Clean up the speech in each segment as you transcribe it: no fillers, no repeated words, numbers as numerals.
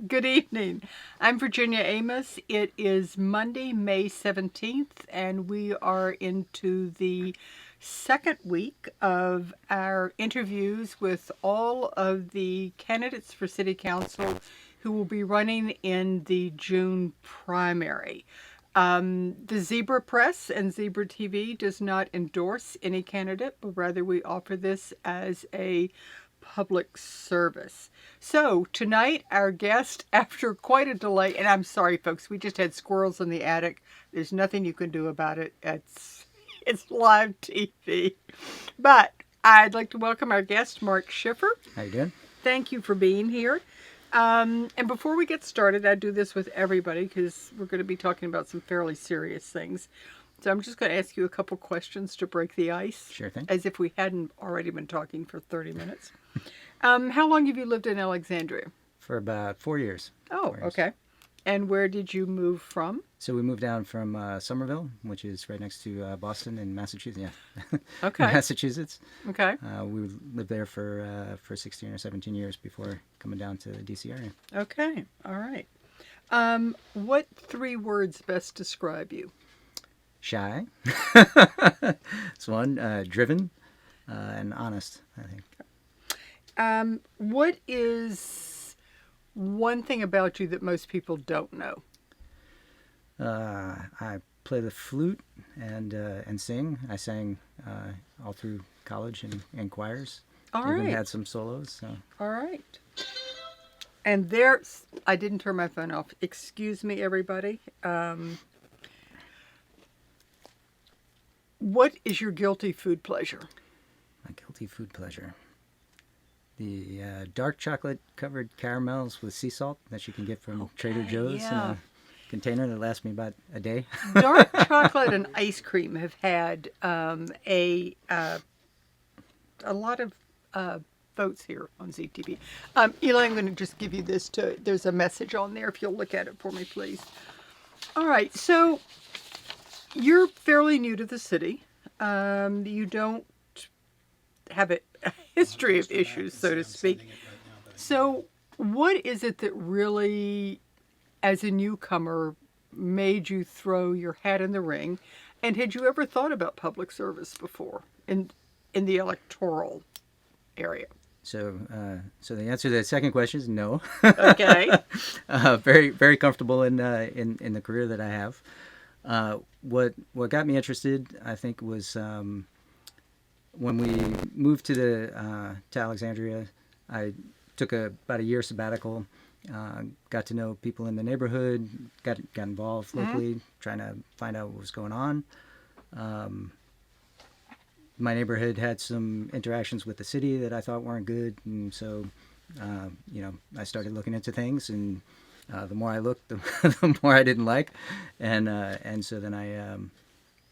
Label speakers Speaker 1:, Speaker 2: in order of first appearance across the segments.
Speaker 1: Good evening. I'm Virginia Amos. It is Monday, May 17th, and we are into the second week of our interviews with all of the candidates for City Council who will be running in the June primary. The Zebra Press and Zebra TV does not endorse any candidate, but rather we offer this as a public service. So tonight, our guest, after quite a delay, and I'm sorry, folks, we just had squirrels in the attic. There's nothing you can do about it. It's live TV. But I'd like to welcome our guest, Mark Shiffer.
Speaker 2: How you doing?
Speaker 1: Thank you for being here. And before we get started, I do this with everybody because we're going to be talking about some fairly serious things. So I'm just going to ask you a couple questions to break the ice.
Speaker 2: Sure thing.
Speaker 1: As if we hadn't already been talking for 30 minutes. How long have you lived in Alexandria?
Speaker 2: For about 4 years.
Speaker 1: Oh,
Speaker 2: 4 years.
Speaker 1: okay. And where did you move from?
Speaker 2: So we moved down from Somerville, which is right next to Boston in Massachusetts. Yeah.
Speaker 1: Okay.
Speaker 2: Massachusetts.
Speaker 1: Okay.
Speaker 2: We lived there for 16 or 17 years before coming down to the D.C. area.
Speaker 1: Okay. All right. What 3 words best describe you?
Speaker 2: Shy. That's one. Driven. And honest, I think.
Speaker 1: What is one thing about you that most people don't know?
Speaker 2: I play the flute and sing. I sang all through college and choirs.
Speaker 1: All
Speaker 2: Even
Speaker 1: right.
Speaker 2: had some solos. So.
Speaker 1: All right. And there's, I didn't turn my phone off. Excuse me, everybody. What is your guilty food pleasure?
Speaker 2: My guilty food pleasure. The dark chocolate covered caramels with sea salt that you can get from Trader Joe's in a container that lasts me about a day.
Speaker 1: Dark chocolate and ice cream have had a lot of votes here on ZTV. Eli, I'm going to just give you this too. There's a message on there if you'll look at it for me, please. All right, so you're fairly new to the city. You don't have a history of issues, so to speak. So what is it that really, as a newcomer, made you throw your hat in the ring? And had you ever thought about public service before in the electoral area?
Speaker 2: So the answer to the second question is no.
Speaker 1: Okay.
Speaker 2: Very, very comfortable in the career that I have. What got me interested, I think, was when we moved to Alexandria. I took about a year sabbatical. Got to know people in the neighborhood. Got involved locally, trying to find out what was going on. My neighborhood had some interactions with the city that I thought weren't good, and so I started looking into things, and the more I looked, the more I didn't like, and so then I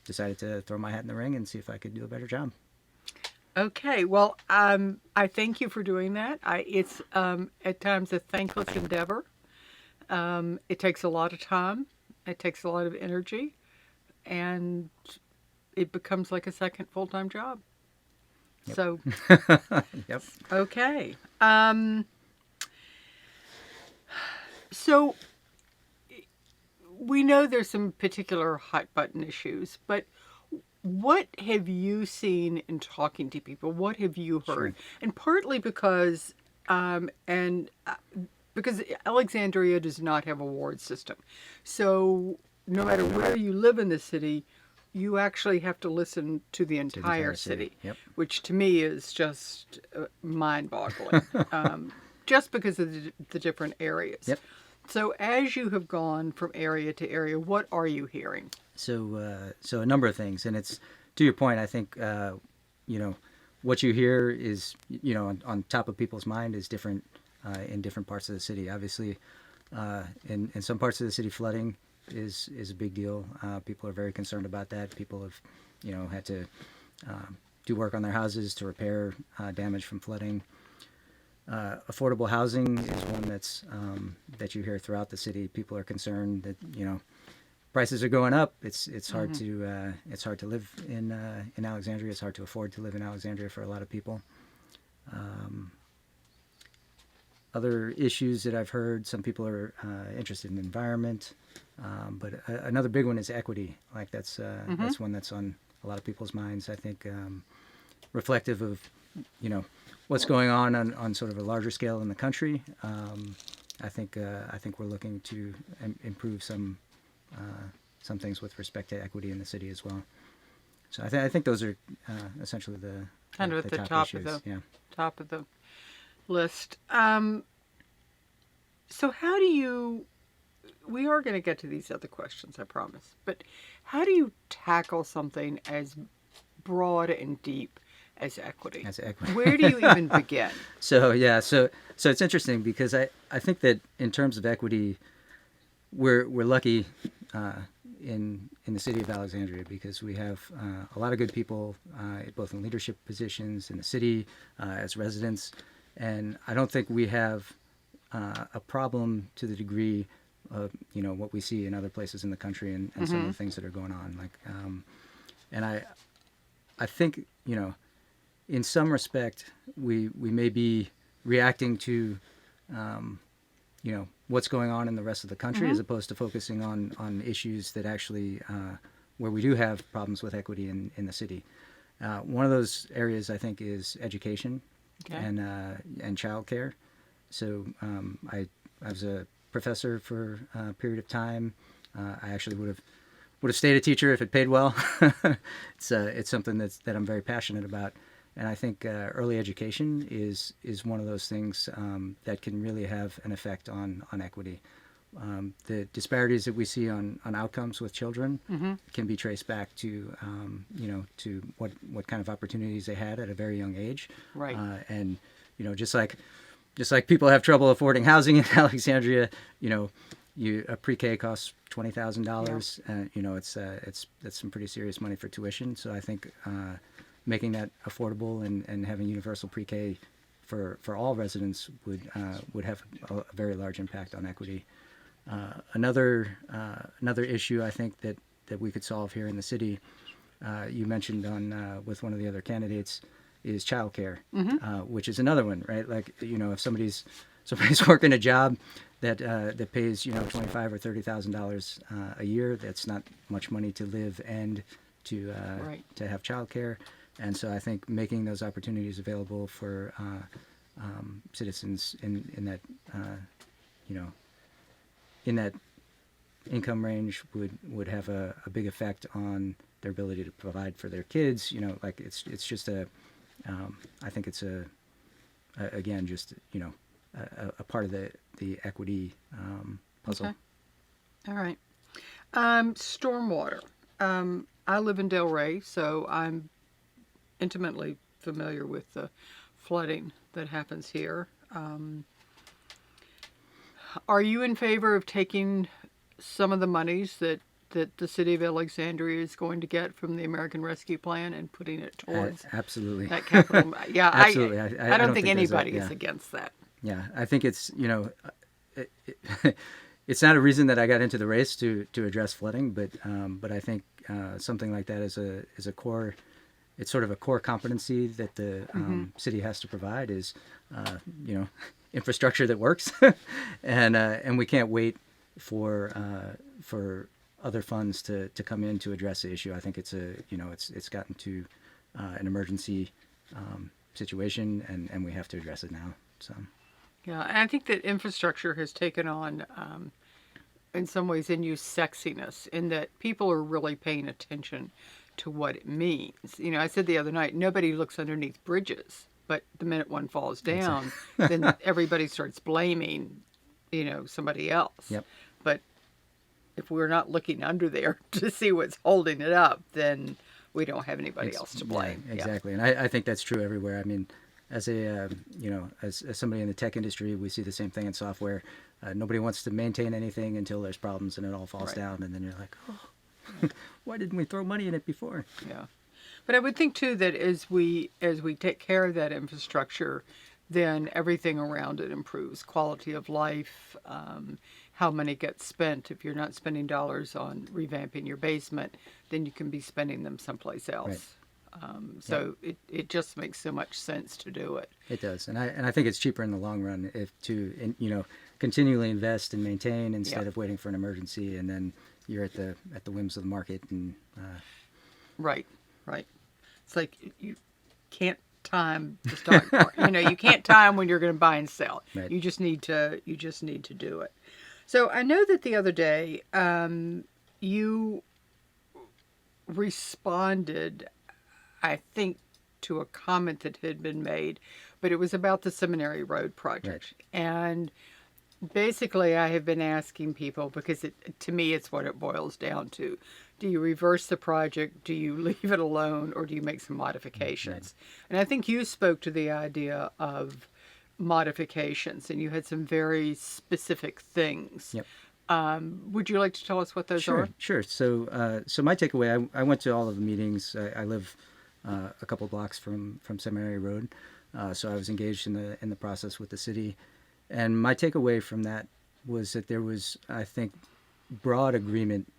Speaker 2: decided to throw my hat in the ring and see if I could do a better job.
Speaker 1: Okay, well, I thank you for doing that. It's at times a thankless endeavor. It takes a lot of time. It takes a lot of energy, and it becomes like a second full-time job.
Speaker 2: Yep.
Speaker 1: So,
Speaker 2: Yep.
Speaker 1: Okay. So we know there's some particular hot button issues, but what have you seen in talking to people? What have you heard?
Speaker 2: Sure.
Speaker 1: And partly because because Alexandria does not have a ward system. So no matter where you live in the city, you actually have to listen to the entire city,
Speaker 2: Yep.
Speaker 1: which to me is just mind-boggling, just because of the different areas.
Speaker 2: Yep.
Speaker 1: So as you have gone from area to area, what are you hearing?
Speaker 2: So a number of things, and it's to your point. I think what you hear is on top of people's mind is different in different parts of the city. Obviously, in some parts of the city, flooding is a big deal. People are very concerned about that. People have had to do work on their houses to repair damage from flooding. Affordable housing is one that you hear throughout the city. People are concerned that prices are going up. It's hard to live in Alexandria. It's hard to afford to live in Alexandria for a lot of people. other issues that I've heard. Some people are interested in environment, but another big one is equity. Like that's one that's on a lot of people's minds. I think reflective of what's going on sort of a larger scale in the country. I think we're looking to improve some things with respect to equity in the city as well. So I think those are essentially the
Speaker 1: kind of at the top
Speaker 2: issues.
Speaker 1: top of the list. So how do you? We are going to get to these other questions, I promise. But how do you tackle something as broad and deep as equity? Where do you even begin?
Speaker 2: So it's interesting because I think that in terms of equity, we're lucky in the city of Alexandria because we have a lot of good people, both in leadership positions in the city as residents, and I don't think we have a problem to the degree of what we see in other places in the country and some of the things that are going on. Like, and I think in some respect we may be reacting to what's going on in the rest of the country as opposed to focusing on issues that actually where we do have problems with equity in the city. One of those areas I think is education and childcare. So I was a professor for a period of time. I actually would have stayed a teacher if it paid well. It's something that I'm very passionate about. And I think early education is one of those things that can really have an effect on equity. The disparities that we see on outcomes with children can be traced back to to what kind of opportunities they had at a very young age.
Speaker 1: Right.
Speaker 2: And just like people have trouble affording housing in Alexandria, a pre-K costs $20,000. That's some pretty serious money for tuition. So I think making that affordable and having universal pre-K for all residents would have a very large impact on equity. Another issue I think that we could solve here in the city, you mentioned with one of the other candidates, is childcare, which is another one, right? Like if somebody's working a job that pays $25,000 or $30,000 a year, that's not much money to live and to have childcare. And so I think making those opportunities available for citizens in that in that income range would have a big effect on their ability to provide for their kids. Like it's just I think it's again just a part of the equity puzzle.
Speaker 1: Okay. All right. Stormwater. I live in Delray, so I'm intimately familiar with the flooding that happens here. Are you in favor of taking some of the monies that the city of Alexandria is going to get from the American Rescue Plan and putting it towards
Speaker 2: absolutely
Speaker 1: that capital? Yeah,
Speaker 2: absolutely.
Speaker 1: I don't think anybody is against that.
Speaker 2: Yeah, I think it's it's not a reason that I got into the race to address flooding, but I think something like that is a core. It's sort of a core competency that the city has to provide is infrastructure that works, and we can't wait for other funds to come in to address the issue. I think it's it's gotten to an emergency situation, and we have to address it now. So
Speaker 1: yeah, and I think that infrastructure has taken on in some ways a new sexiness in that people are really paying attention to what it means. I said the other night, nobody looks underneath bridges, but the minute one falls down, then everybody starts blaming, somebody else.
Speaker 2: Yep.
Speaker 1: But if we're not looking under there to see what's holding it up, then we don't have anybody else to blame.
Speaker 2: Yeah, exactly. Yeah. And I think that's true everywhere. I mean, as a as somebody in the tech industry, we see the same thing in software. Nobody wants to maintain anything until there's problems and it all falls down, and then you're like, oh, why didn't we throw money in it before?
Speaker 1: Yeah, but I would think too that as we take care of that infrastructure, then everything around it improves. Quality of life, how money gets spent. If you're not spending dollars on revamping your basement, then you can be spending them someplace else. So it just makes so much sense to do it.
Speaker 2: It does, and I think it's cheaper in the long run if continually invest and maintain instead
Speaker 1: Yep.
Speaker 2: of waiting for an emergency and then you're at the whims of the market and
Speaker 1: Right, right. It's like you can't time the stock market. You can't time when you're going to buy and sell.
Speaker 2: Right.
Speaker 1: You just need to do it. So I know that the other day you responded, I think, to a comment that had been made, but it was about the Seminary Road project.
Speaker 2: Right.
Speaker 1: And basically, I have been asking people because to me, it's what it boils down to. Do you reverse the project? Do you leave it alone? Or do you make some modifications? Right. And I think you spoke to the idea of modifications, and you had some very specific things.
Speaker 2: Yep.
Speaker 1: Would you like to tell us what those are?
Speaker 2: Sure. So my takeaway, I went to all of the meetings. I live a couple blocks from Seminary Road, so I was engaged in the process with the city. And my takeaway from that was that there was, I think, broad agreement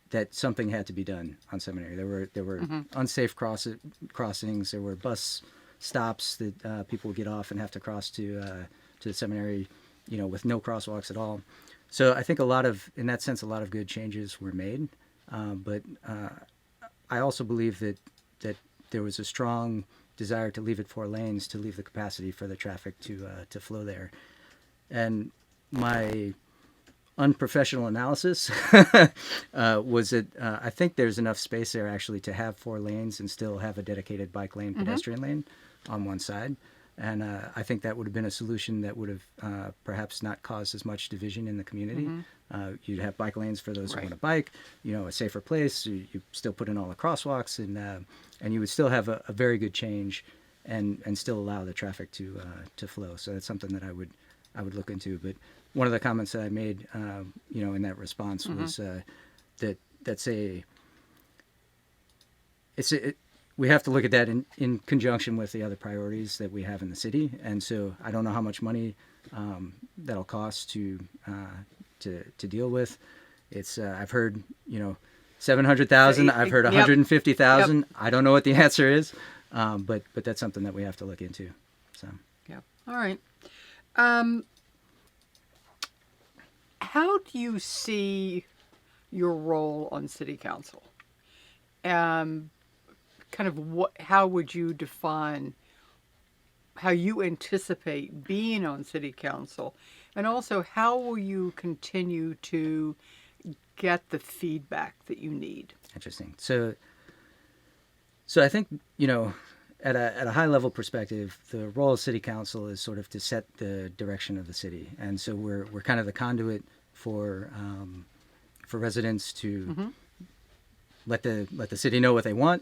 Speaker 2: that something had to be done on Seminary. There were unsafe crossings. There were bus stops that people would get off and have to cross to the Seminary, with no crosswalks at all. So I think in that sense, a lot of good changes were made. But I also believe that there was a strong desire to leave it 4 lanes, to leave the capacity for the traffic to flow there. And my unprofessional analysis was that I think there's enough space there actually to have 4 lanes and still have a dedicated bike lane, pedestrian lane on one side. And I think that would have been a solution that would have perhaps not caused as much division in the community. You'd have bike lanes for those who want to bike, a safer place. You still put in all the crosswalks, and you would still have a very good change, and still allow the traffic to flow. So that's something that I would look into. But one of the comments that I made, in that response was we have to look at that in conjunction with the other priorities that we have in the city. And so I don't know how much money that'll cost to deal with. It's I've heard 700,000. I've heard 150,000. Yep. I don't know what the answer is, but that's something that we have to look into. So
Speaker 1: yeah. All right. How do you see your role on City Council? Kind of how would you define how you anticipate being on City Council, and also how will you continue to get the feedback that you need?
Speaker 2: Interesting. So I think at a high level perspective, the role of City Council is sort of to set the direction of the city, and so we're kind of the conduit for residents to let the city know what they want.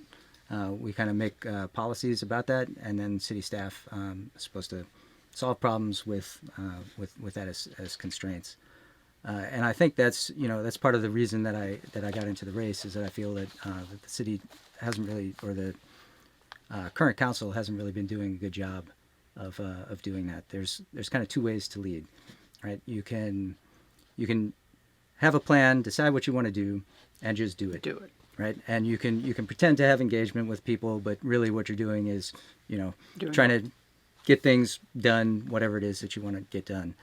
Speaker 2: We kind of make policies about that, and then city staff is supposed to solve problems with that as constraints. And I think that's part of the reason that I got into the race, is that I feel that the city hasn't really, or the current council hasn't really been doing a good job of doing that. There's kind of 2 ways to lead, right? You can have a plan, decide what you want to do, and just do it. Right, and you can pretend to have engagement with people, but really what you're doing is, trying to get things done, whatever it is that you want to get done.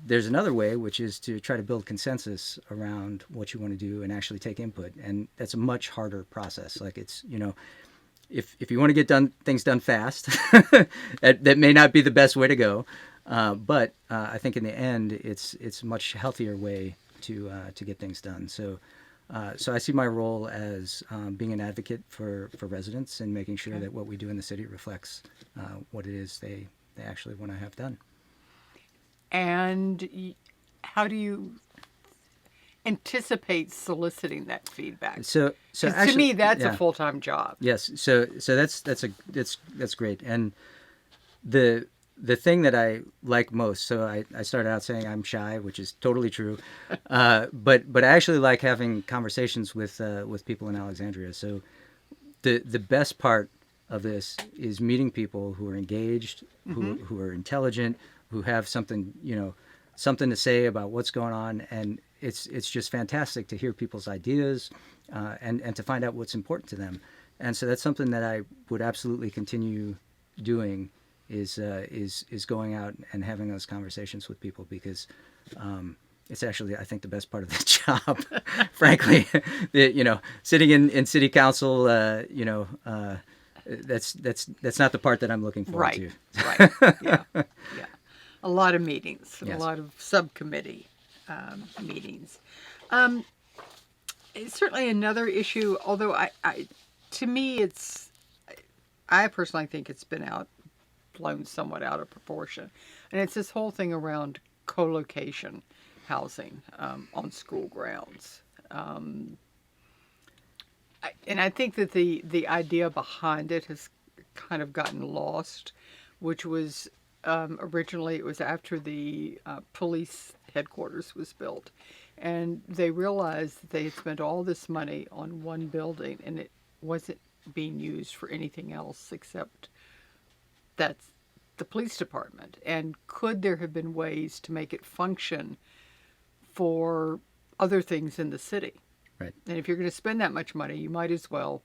Speaker 2: There's another way, which is to try to build consensus around what you want to do and actually take input, and that's a much harder process. Like it's, if you want to get things done fast, that may not be the best way to go, but I think in the end, it's a much healthier way to get things done. So I see my role as being an advocate for residents and making sure that what we do in the city reflects what it is they actually want to have done.
Speaker 1: And how do you anticipate soliciting that feedback?
Speaker 2: So actually,
Speaker 1: to me, that's a full-time job.
Speaker 2: Yes. So that's great. And the thing that I like most, so I started out saying I'm shy, which is totally true, but I actually like having conversations with people in Alexandria. So the best part of this is meeting people who are engaged, who are intelligent, who have something to say about what's going on, and it's just fantastic to hear people's ideas and to find out what's important to them. And so that's something that I would absolutely continue doing is going out and having those conversations with people, because it's actually, I think, the best part of the job, frankly. Sitting in city council, that's not the part that I'm looking forward to.
Speaker 1: Right. Yeah. Yeah. A lot of meetings,
Speaker 2: Yes.
Speaker 1: a lot of subcommittee meetings. It's certainly another issue, although to me, I personally think it's been blown somewhat out of proportion. And it's this whole thing around co-location housing on school grounds. And I think that the idea behind it has kind of gotten lost, which was originally, it was after the police headquarters was built. And they realized that they had spent all this money on one building and it wasn't being used for anything else except that's the police department. And could there have been ways to make it function for other things in the city?
Speaker 2: Right.
Speaker 1: And if you're going to spend that much money, you might as well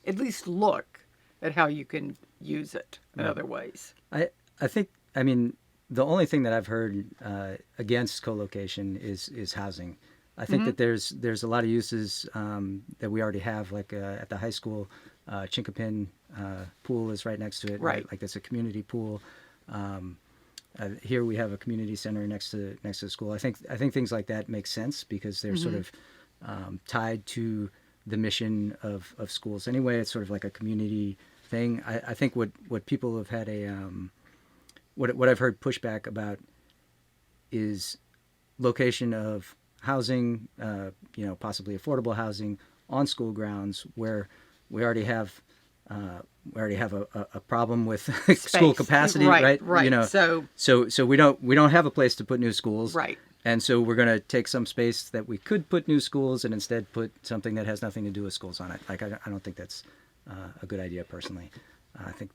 Speaker 1: at least look at how you can use it in other ways.
Speaker 2: I think, I mean, the only thing that I've heard against co-location is housing. I think that there's a lot of uses that we already have, like at the high school, Chinkapin pool is right next to it.
Speaker 1: Right.
Speaker 2: Like it's a community pool. Here we have a community center next to the school. I think things like that make sense because they're sort of tied to the mission of schools. Anyway, it's sort of like a community thing. I think what people have had what I've heard pushback about is location of housing, possibly affordable housing on school grounds where we already have a problem with school capacity, right?
Speaker 1: Right.
Speaker 2: So we don't have a place to put new schools,
Speaker 1: right.
Speaker 2: And so we're going to take some space that we could put new schools and instead put something that has nothing to do with schools on it. Like I don't think that's a good idea personally. I think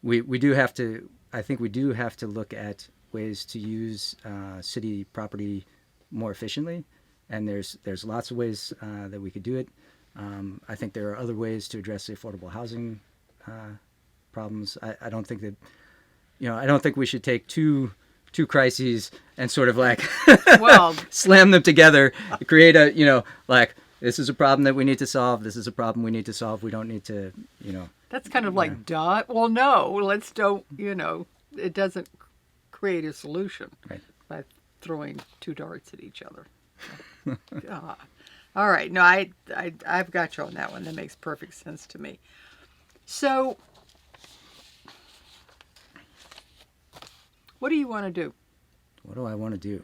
Speaker 2: we do have to. I think we do have to look at ways to use city property more efficiently, and there's lots of ways that we could do it. I think there are other ways to address the affordable housing problems. I don't think that, I don't think we should take two crises and sort of like
Speaker 1: well
Speaker 2: slam them together, create a, like this is a problem that we need to solve. This is a problem we need to solve. We don't need to,
Speaker 1: That's kind of like, duh. Well, no, it doesn't create a solution by throwing two darts at each other. All right. No, I've got you on that one. That makes perfect sense to me. So, what do you want to do?
Speaker 2: What do I want to do?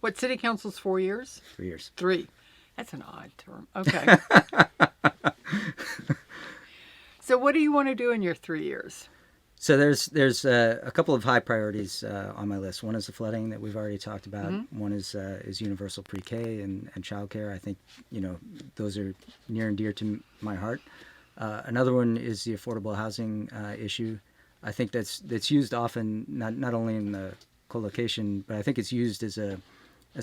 Speaker 1: What, city council's 4 years?
Speaker 2: 3 years.
Speaker 1: 3. That's an odd term. Okay. So what do you want to do in your 3 years?
Speaker 2: So there's a couple of high priorities on my list. One is the flooding that we've already talked about. Mm-hmm. One is universal pre-K and childcare. I think those are near and dear to my heart. Another one is the affordable housing issue. I think that's used often not only in the co-location, but I think it's used as a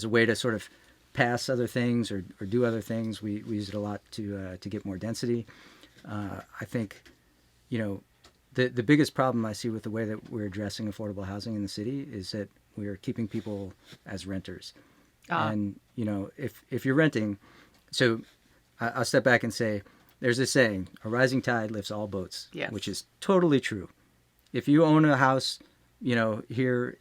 Speaker 2: way to sort of pass other things or do other things. We use it a lot to get more density. I think the biggest problem I see with the way that we're addressing affordable housing in the city is that we are keeping people as renters. And, if you're renting, so I'll step back and say, there's this saying, a rising tide lifts all boats,
Speaker 1: yes.
Speaker 2: Which is totally true. If you own a house, here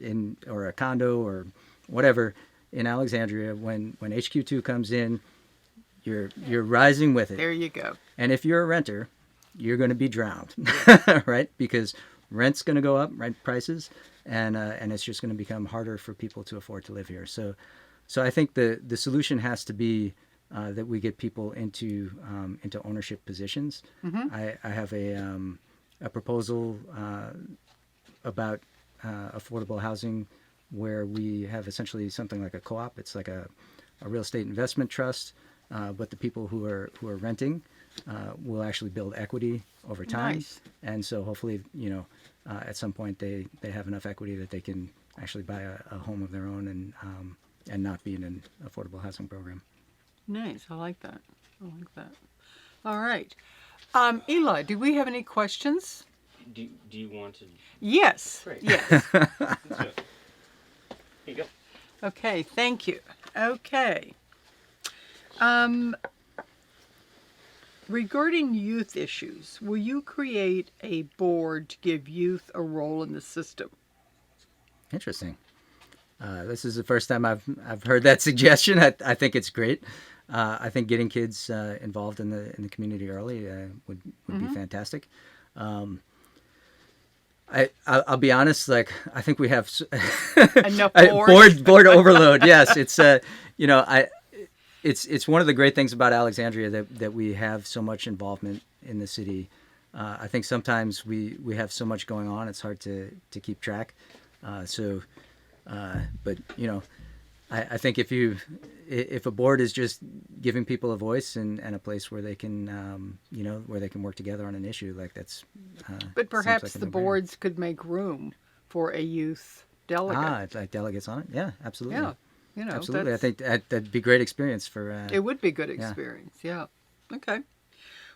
Speaker 2: or a condo or whatever in Alexandria, when HQ2 comes in, you're rising with it.
Speaker 1: There you go.
Speaker 2: And if you're a renter, you're going to be drowned, right? Because rent's going to go up, rent prices, and it's just going to become harder for people to afford to live here. So I think the solution has to be that we get people into ownership positions. Mm-hmm. I have a proposal about affordable housing where we have essentially something like a co-op. It's like a real estate investment trust, but the people who are renting will actually build equity over time.
Speaker 1: Nice.
Speaker 2: And so hopefully, at some point they have enough equity that they can actually buy a home of their own and not be in an affordable housing program.
Speaker 1: Nice. I like that. All right. Eli, do we have any questions?
Speaker 3: Do you want to?
Speaker 1: Yes.
Speaker 3: Great.
Speaker 1: Yes.
Speaker 3: Let's do it. Here you go.
Speaker 1: Okay, thank you. Okay. Um, regarding youth issues, will you create a board to give youth a role in the system?
Speaker 2: Interesting. This is the first time I've heard that suggestion. I think it's great. I think getting kids involved in the community early would be fantastic. I'll be honest. Like I think we have
Speaker 1: Enough boards?
Speaker 2: board overload. Yes, it's it's one of the great things about Alexandria that we have so much involvement in the city. I think sometimes we have so much going on, it's hard to keep track. But I think if a board is just giving people a voice and a place where they can where they can work together on an issue, like that's.
Speaker 1: But perhaps
Speaker 2: seems like a
Speaker 1: the
Speaker 2: no-brainer.
Speaker 1: boards could make room for a youth delegate.
Speaker 2: Like delegates on it. Yeah, absolutely.
Speaker 1: Yeah,
Speaker 2: Absolutely. I
Speaker 1: that's-
Speaker 2: think that'd be a great experience for.
Speaker 1: it would be good experience. Yeah. Okay.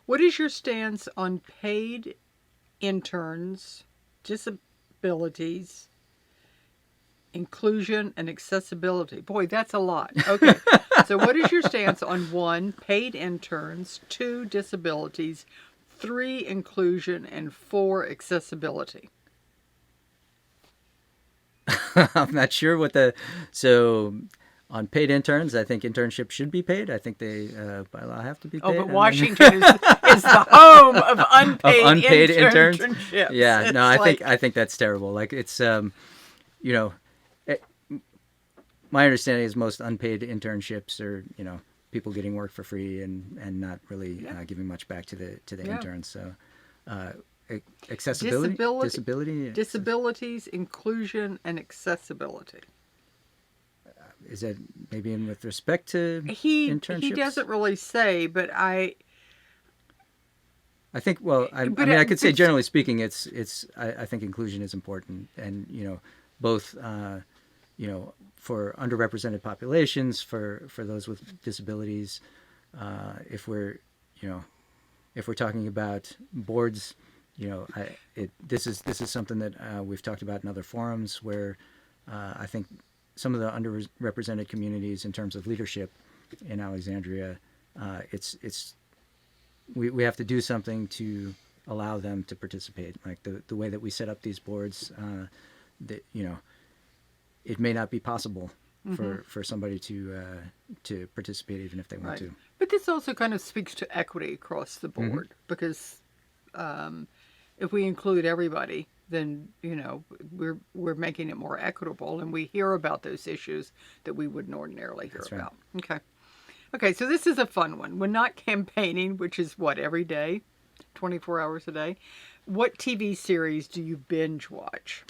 Speaker 1: What is your stance on paid interns, disabilities, inclusion, and accessibility? Boy, that's a lot. Okay. So what is your stance on 1, paid interns, 2, disabilities, 3, inclusion, and 4, accessibility?
Speaker 2: I'm not sure what so. On paid interns, I think internships should be paid. I think they by law have to be paid.
Speaker 1: Oh, but
Speaker 2: I mean-
Speaker 1: Washington is the home of unpaid,
Speaker 2: interns.
Speaker 1: internships.
Speaker 2: Yeah, no,
Speaker 1: It's
Speaker 2: I think that's terrible. Like it's my understanding is most unpaid internships are people getting work for free and not really giving much back to the
Speaker 1: Yeah.
Speaker 2: interns. So accessibility, disability,
Speaker 1: disabilities, inclusion, and accessibility.
Speaker 2: is that maybe in with respect to
Speaker 1: He
Speaker 2: internships?
Speaker 1: doesn't really say, but
Speaker 2: I think. Well, I
Speaker 1: But
Speaker 2: mean, I
Speaker 1: it-
Speaker 2: could say
Speaker 1: it's-
Speaker 2: generally speaking, I think inclusion is important, and both for underrepresented populations, for those with disabilities. If we're talking about boards, this is something that we've talked about in other forums where I think some of the underrepresented communities in terms of leadership in Alexandria, we have to do something to allow them to participate. Like the way that we set up these boards, that it may not be possible for somebody to participate even if they want
Speaker 1: right.
Speaker 2: to.
Speaker 1: But this also kind of speaks to equity across the board because if we include everybody, then we're making it more equitable, and we hear about those issues that we wouldn't ordinarily hear
Speaker 2: That's right.
Speaker 1: about. Okay, so this is a fun one. When not campaigning, which is what, every day, 24 hours a day. What TV series do you binge watch?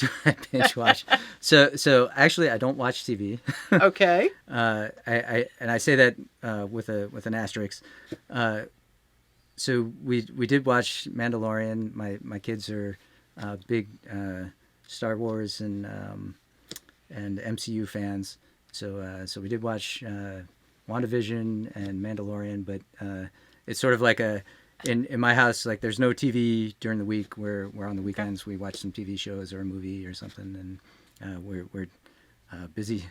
Speaker 2: Binge watch. So actually, I don't watch TV.
Speaker 1: Okay.
Speaker 2: I say that with an asterisk. So we did watch Mandalorian. My kids are big Star Wars and MCU fans. So we did watch WandaVision and Mandalorian, but it's sort of like in my house, like there's no TV during the week. We're on the weekends we watch some TV shows or a movie or something, and we're busy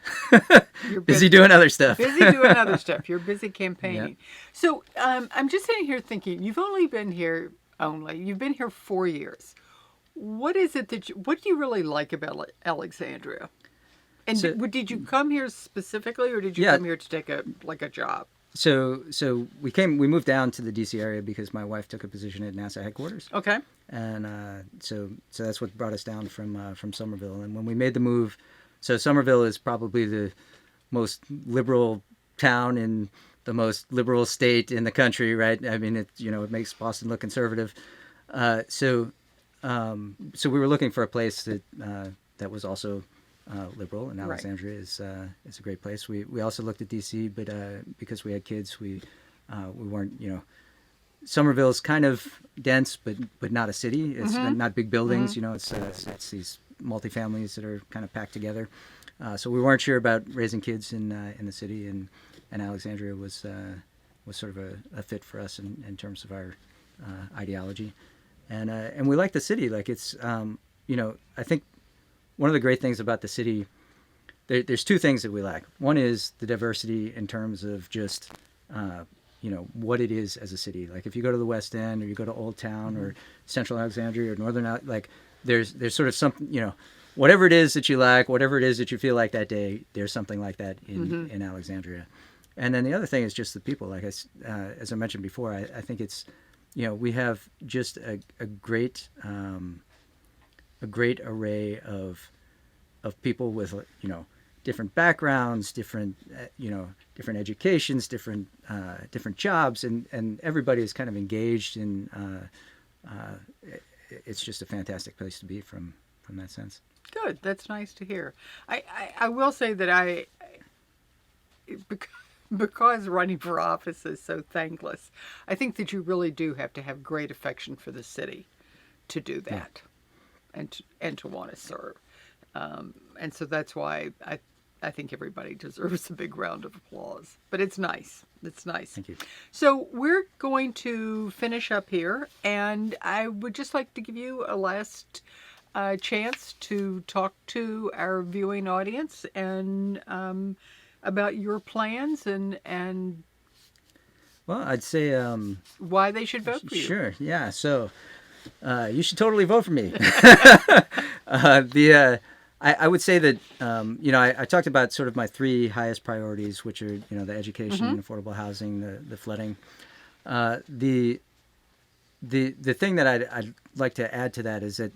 Speaker 1: You're
Speaker 2: busy doing other stuff.
Speaker 1: busy doing other stuff. You're busy campaigning. So I'm just sitting here thinking, you've been here 4 years. What is it what do you really like about Alexandria? And
Speaker 2: So-
Speaker 1: did you come here specifically, or did you
Speaker 2: Yeah.
Speaker 1: come here to take a job?
Speaker 2: So we moved down to the DC area because my wife took a position at NASA headquarters.
Speaker 1: Okay.
Speaker 2: And so that's what brought us down from Somerville. And when we made the move, so Somerville is probably the most liberal town in the most liberal state in the country, right? I mean, it makes Boston look conservative. So we were looking for a place that was also liberal, and Alexandria is a great place. We also looked at DC, but because we had kids, we weren't. Somerville's kind of dense, but not a city. It's not big buildings. It's these multifamilies that are kind of packed together. So we weren't sure about raising kids in the city, and Alexandria was was sort of a fit for us in terms of our ideology, and we like the city. Like it's I think one of the great things about the city, there's two things that we like. One is the diversity in terms of just what it is as a city. Like if you go to the West End or you go to Old Town or Central Alexandria or Northern, like there's sort of something, whatever it is that you like, whatever it is that you feel like that day, there's something like that in Alexandria. And then the other thing is just the people. Like as I mentioned before, I think it's, we have just a great array of people with different backgrounds, different different educations, different jobs, and everybody is kind of engaged in. It's just a fantastic place to be from that sense.
Speaker 1: Good. That's nice to hear. I will say that because running for office is so thankless, I think that you really do have to have great affection for the city to do that, and to want to serve. And so that's why I think everybody deserves a big round of applause. But it's nice. It's nice.
Speaker 2: Thank you.
Speaker 1: So we're going to finish up here, and I would just like to give you a last chance to talk to our viewing audience and about your plans and
Speaker 2: well, I'd say
Speaker 1: why they should vote for you.
Speaker 2: Sure. Yeah. So you should totally vote for me. I would say that I talked about sort of my three highest priorities, which are the education, affordable housing, the flooding. The thing that I'd like to add to that is that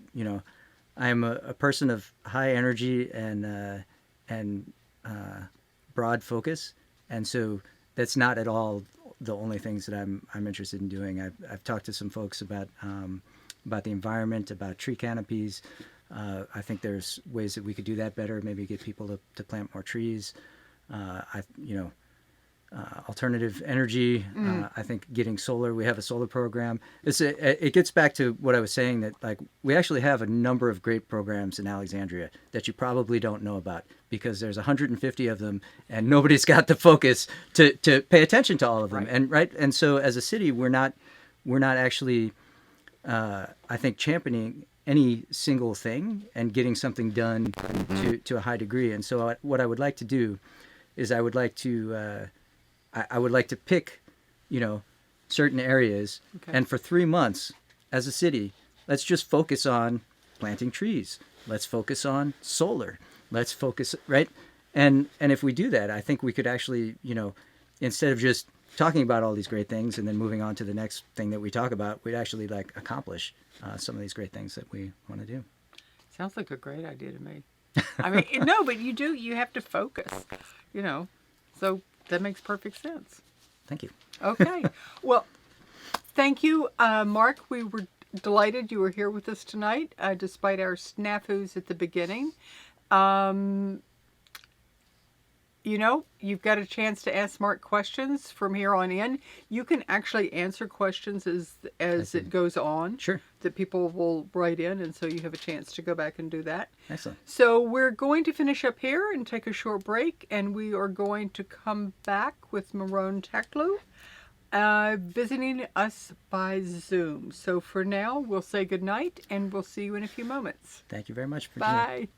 Speaker 2: I'm a person of high energy and broad focus, and so that's not at all the only things that I'm interested in doing. I've talked to some folks about the environment, about tree canopies. I think there's ways that we could do that better. Maybe get people to plant more trees. Alternative energy. I think getting solar. We have a solar program. It gets back to what I was saying, that like we actually have a number of great programs in Alexandria that you probably don't know about because there's 150 of them and nobody's got the focus to pay attention to all of them.
Speaker 1: Right.
Speaker 2: And so as a city, we're not actually I think championing any single thing and getting something done to a high degree. And so what I would like to do is I would like to pick, certain areas, and for 3 months as a city, let's just focus on planting trees. Let's focus on solar. Let's focus, right? And if we do that, I think we could actually, instead of just talking about all these great things and then moving on to the next thing that we talk about, we'd actually accomplish some of these great things that we want to do.
Speaker 1: Sounds like a great idea to me. I mean, no, but you have to focus, so that makes perfect sense.
Speaker 2: Thank you.
Speaker 1: Okay. Well, thank you, Mark. We were delighted you were here with us tonight, despite our snafus at the beginning. You've got a chance to ask Mark questions from here on in. You can actually answer questions as it goes on.
Speaker 2: Sure.
Speaker 1: That people will write in, and so you have a chance to go back and do that.
Speaker 2: Excellent.
Speaker 1: So we're going to finish up here and take a short break, and we are going to come back with Marone Teklu visiting us by Zoom. So for now, we'll say goodnight, and we'll see you in a few moments.
Speaker 2: Thank you very much, Virginia.
Speaker 1: Bye.